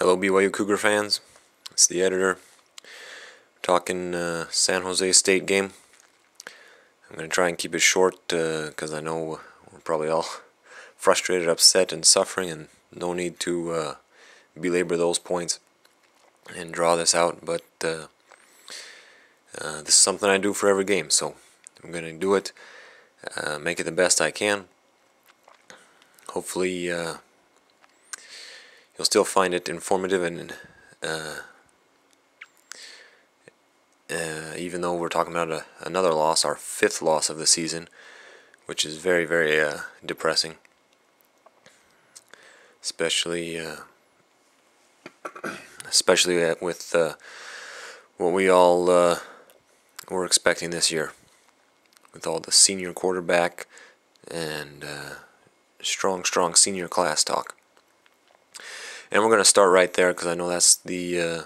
Hello BYU Cougar fans, it's the editor talking San Jose State game. I'm going to try and keep it short because I know we're probably all frustrated, upset, and suffering, and no need to belabor those points and draw this out, but this is something I do for every game, so I'm going to do it, make it the best I can. Hopefully you'll still find it informative, and even though we're talking about another loss, our 5th loss of the season, which is very, very depressing, especially with what we all were expecting this year, with all the senior quarterback and strong senior class talk. And we're going to start right there because I know that's the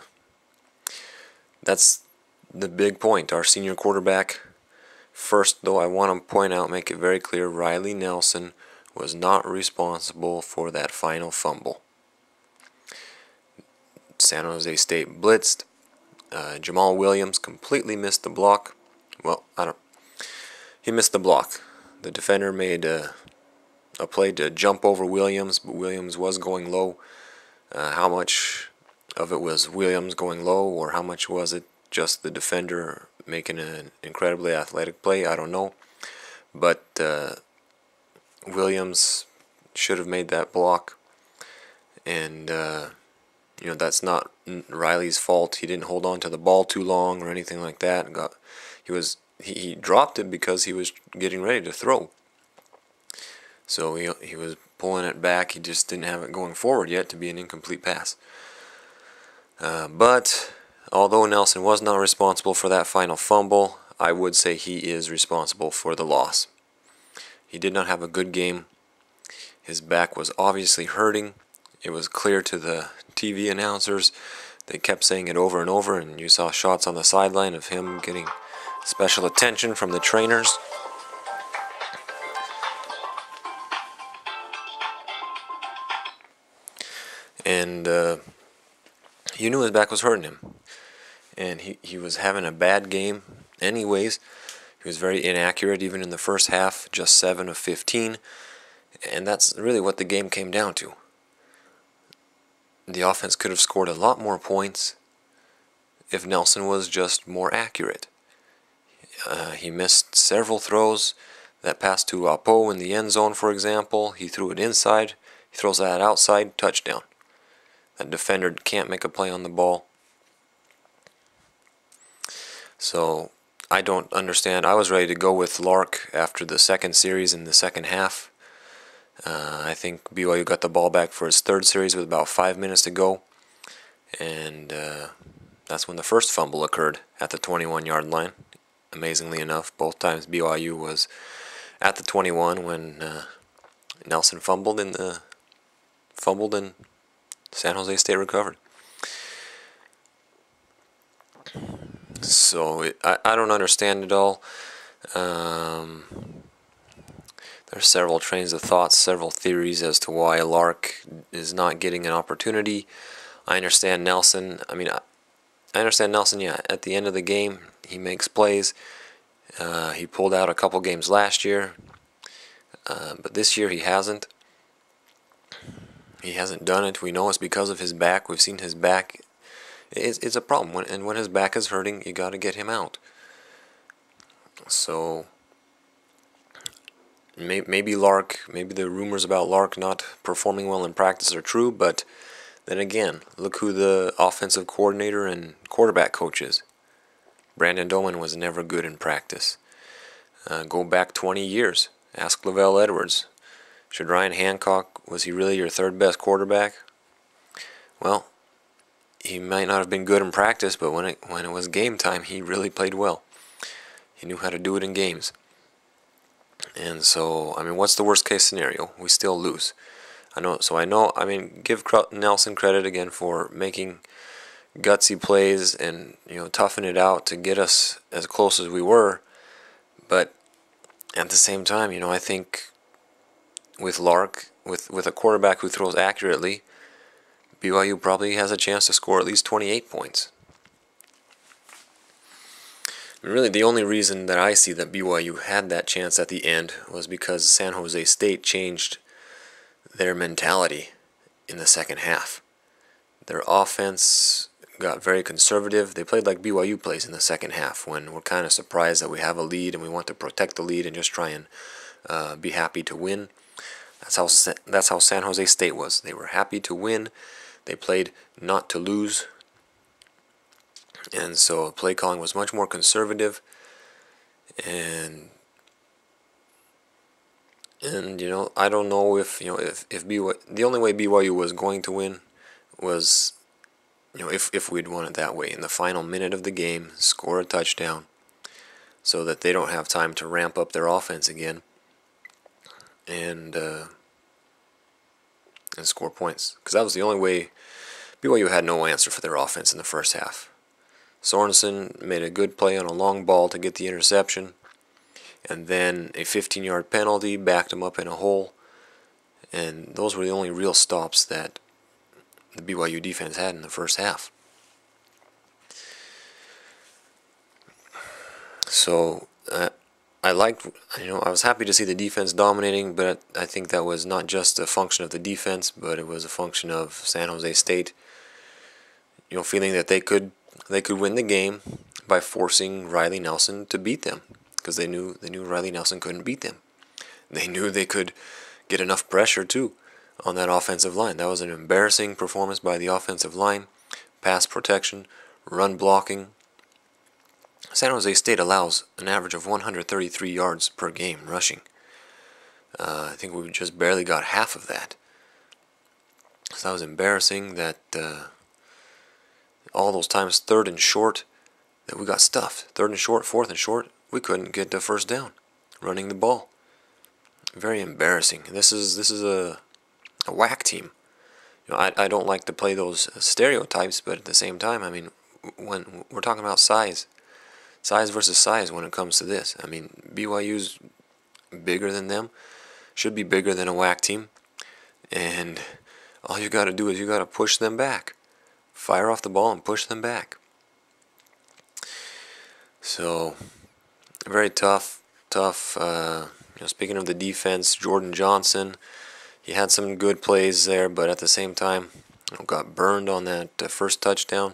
big point, our senior quarterback. First, though, I want to point out, make it very clear, Riley Nelson was not responsible for that final fumble. San Jose State blitzed. Jamal Williams completely missed the block. Well, he missed the block. The defender made a play to jump over Williams, but Williams was going low. How much of it was Williams going low, or how much was it just the defender making an incredibly athletic play? I don't know. But Williams should have made that block. And, that's not Riley's fault. He didn't hold on to the ball too long or anything like that. He dropped it because he was getting ready to throw. So he was pulling it back. He just didn't have it going forward yet to be an incomplete pass. But although Nelson was not responsible for that final fumble, I would say he is responsible for the loss. He did not have a good game. His back was obviously hurting. It was clear to the TV announcers. They kept saying it over and over, and you saw shots on the sideline of him getting special attention from the trainers. And you knew his back was hurting him. And he was having a bad game anyways. He was very inaccurate even in the first half, just 7 of 15. And that's really what the game came down to. The offense could have scored a lot more points if Nelson was just more accurate. He missed several throws. That pass to Apo in the end zone, for example, he threw it inside. He throws that outside, touchdown. That defender can't make a play on the ball. So I don't understand. I was ready to go with Lark after the second series in the second half. I think BYU got the ball back for his third series with about 5 minutes to go. And that's when the first fumble occurred at the 21-yard line. Amazingly enough, both times BYU was at the 21 when Nelson fumbled and San Jose State recovered. So I don't understand it all. There's several trains of thought, several theories as to why Lark is not getting an opportunity. I understand Nelson. I understand Nelson, yeah. At the end of the game, he makes plays. He pulled out a couple games last year. But this year he hasn't. He hasn't done it. We know it's because of his back. We've seen his back. It's a problem. And when his back is hurting, you got to get him out. So maybe the rumors about Lark not performing well in practice are true, but then again, look who the offensive coordinator and quarterback coach is. Brandon Doman was never good in practice. Go back 20 years. Ask Lavelle Edwards. Should Ryan Hancock, was he really your third best quarterback? Well, he might not have been good in practice, but when it was game time, he really played well. He knew how to do it in games. And so, what's the worst case scenario? We still lose. Give Nelson credit again for making gutsy plays and, toughing it out to get us as close as we were. But at the same time, I think with Lark, with a quarterback who throws accurately, BYU probably has a chance to score at least 28 points. And really, the only reason that I see that BYU had that chance at the end was because San Jose State changed their mentality in the second half. Their offense got very conservative. They played like BYU plays in the second half, when we're kind of surprised that we have a lead and we want to protect the lead and just try and be happy to win. That's how San Jose State was. They were happy to win. They played not to lose. And so play calling was much more conservative. And I don't know if BYU, the only way BYU was going to win was, if we'd won it that way, in the final minute of the game, score a touchdown so that they don't have time to ramp up their offense again and score points. Because that was the only way. BYU had no answer for their offense in the first half. Sorensen made a good play on a long ball to get the interception, and then a 15-yard penalty backed him up in a hole, and those were the only real stops that the BYU defense had in the first half. So I was happy to see the defense dominating, but I think that was not just a function of the defense, but it was a function of San Jose State, feeling that they could win the game by forcing Riley Nelson to beat them, because they knew Riley Nelson couldn't beat them. They knew they could get enough pressure too on that offensive line. That was an embarrassing performance by the offensive line. Pass protection, run blocking. San Jose State allows an average of 133 yards per game rushing. I think we just barely got half of that. So that was embarrassing that all those times, third and short, that we got stuffed. Third and short, fourth and short, we couldn't get the first down running the ball. Very embarrassing. This is a whack team. I don't like to play those stereotypes, but at the same time, when we're talking about size versus size when it comes to this, BYU's bigger than them, should be bigger than a whack team, and all you got to do is you got to push them back. Fire off the ball and push them back. So, very tough. Speaking of the defense, Jordan Johnson, he had some good plays there, but at the same time, got burned on that first touchdown.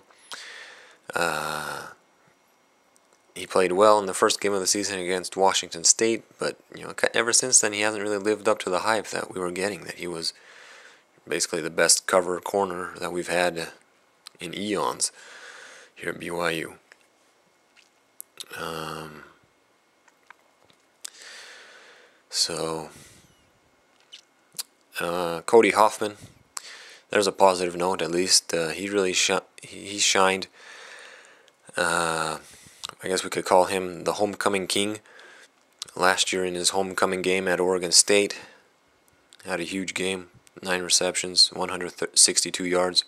He played well in the first game of the season against Washington State, but ever since then he hasn't really lived up to the hype that we were getting, that he was basically the best cover corner that we've had in eons here at BYU. Cody Hoffman, there's a positive note at least. He really he shined. I guess we could call him the homecoming king. Last year in his homecoming game at Oregon State, had a huge game, 9 receptions, 162 yards.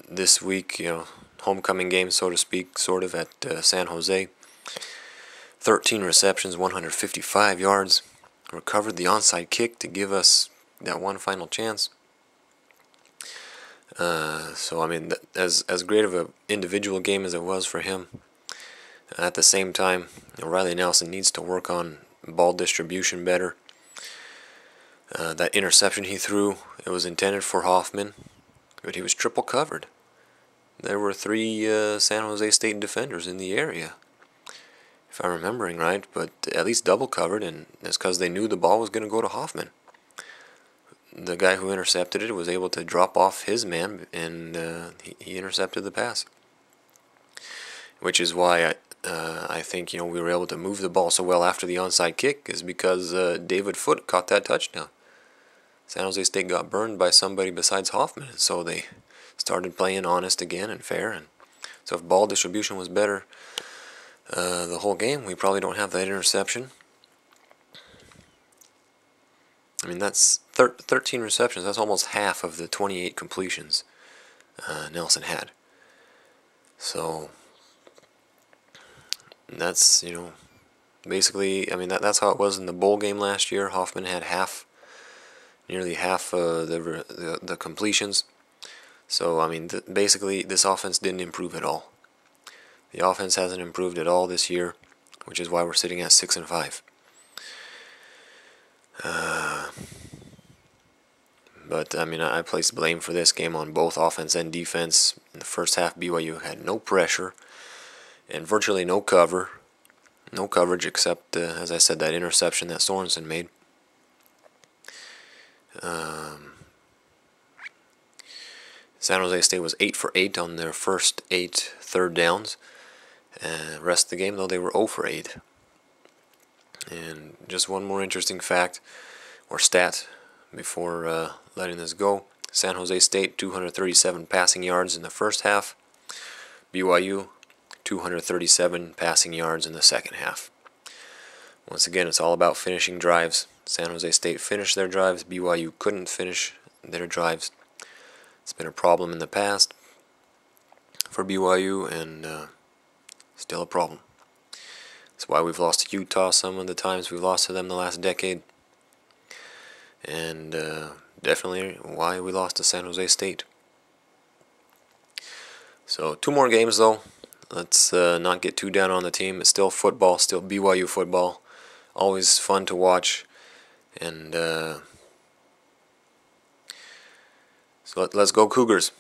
This week, homecoming game, so to speak, sort of at San Jose. 13 receptions, 155 yards. Recovered the onside kick to give us that one final chance. As great of an individual game as it was for him, at the same time, Riley Nelson needs to work on ball distribution better. That interception he threw, it was intended for Hoffman, but he was triple covered. There were 3 San Jose State defenders in the area, if I'm remembering right, but at least double covered, and that's because they knew the ball was going to go to Hoffman. The guy who intercepted it was able to drop off his man, and he intercepted the pass. Which is why I think we were able to move the ball so well after the onside kick, is because David Foote caught that touchdown. San Jose State got burned by somebody besides Hoffman, and so they started playing honest again and fair. And so if ball distribution was better the whole game, we probably don't have that interception. That's 13 receptions. That's almost half of the 28 completions Nelson had. So that's, basically, that's how it was in the bowl game last year. Hoffman had half nearly half the completions. So I mean, basically, this offense didn't improve at all. The offense hasn't improved at all this year, which is why we're sitting at 6-5. But I mean, I place blame for this game on both offense and defense. In the first half, BYU had no pressure and virtually no coverage except, as I said, that interception that Sorensen made. San Jose State was 8 for 8 on their first 8 third downs. And the rest of the game, though, they were 0 for 8. And just one more interesting fact or stat before letting this go. San Jose State, 237 passing yards in the first half. BYU, 237 passing yards in the second half. Once again, it's all about finishing drives. San Jose State finished their drives. BYU couldn't finish their drives. It's been a problem in the past for BYU, and still a problem. That's why we've lost to Utah some of the times we've lost to them the last decade. And definitely why we lost to San Jose State. So 2 more games though. Let's not get too down on the team. It's still football, still BYU football. Always fun to watch. And so let's go Cougars.